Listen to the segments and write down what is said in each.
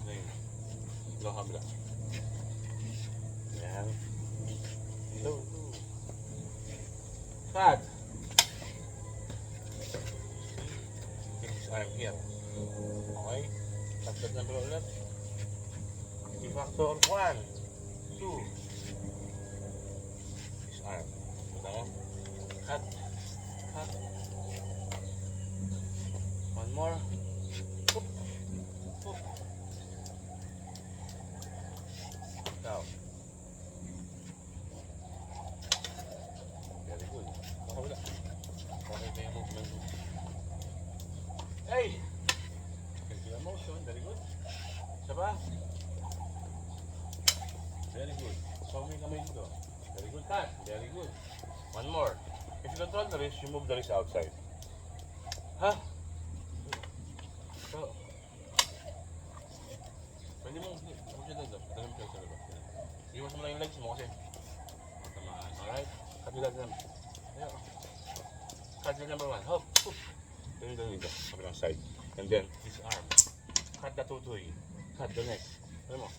Ngayon. Long habla. Yan. Low. Cut. This arm here. Okay. Tagdag number ulit. Key factor 1, 2. This arm. Kita mo? Cut. Cut. One more. Hoop. Hoop. Down. Very good. Makawala. Okay pa yung movement mo. Hey! Circular motion. Very good. Isa pa. Very good. So may kamay dito. Very good, cut. Very good. One more. If you control the wrist, you move the wrist outside. Ha? So, pwede mo siya dito. Dalam siya sa labas. Iwas mo lang yung legs mo kasi matamaan. Alright? Cut your legs naman. Ayan. Cut your number 1. Hop. Hop. Then dito. Kabilang side. And then, this arm. Cut the tutoy. Cut the neck. Alam mo?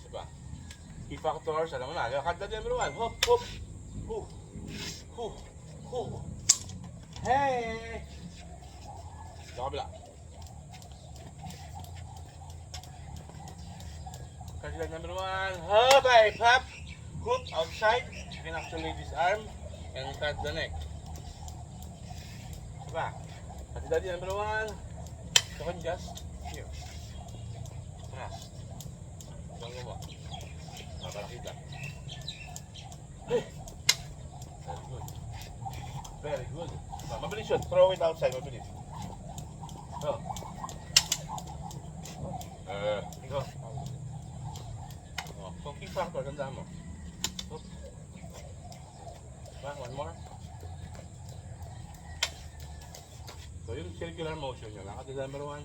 Diba? Key factors. Alam mo na. Cut the number 1. Hop. Hop. Hoo. Hoo. Hoo. Hey! Sa kabila. Cut number 1. Hop. Ay, pop. Hook outside. You can actually disarm and cut the neck. Diba? Cut daddy number 1. So can just here. Thrust. Banggo mo. Para kita. Hey! Very good. Very good. Mabilis yun. Throw it outside. Mabilis. Oh. Ikaw. Oh. So, key factor. Ganda mo. Oh. One more. So, yung circular motion yun. Nakati number 1.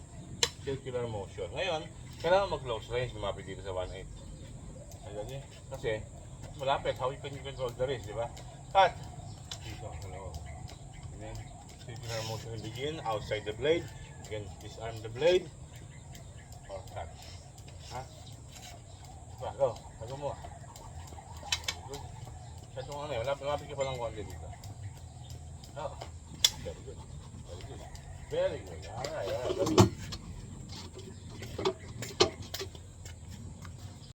Circular motion. Ngayon, kailangan mag-close range. Lumapit dito sa 1.8. Ayan. Kasi, malapit. How you can control the wrist, di ba? Cut! Dito. Hello. And then, circular motion will begin outside the blade. You can disarm the blade. Or cut. Ha? Diba? Go. Tago mo. Good. Sa itong ano eh. Malapit ka pa lang konti dito. Oh. Very good. Very good. Very good. Alright. Alright.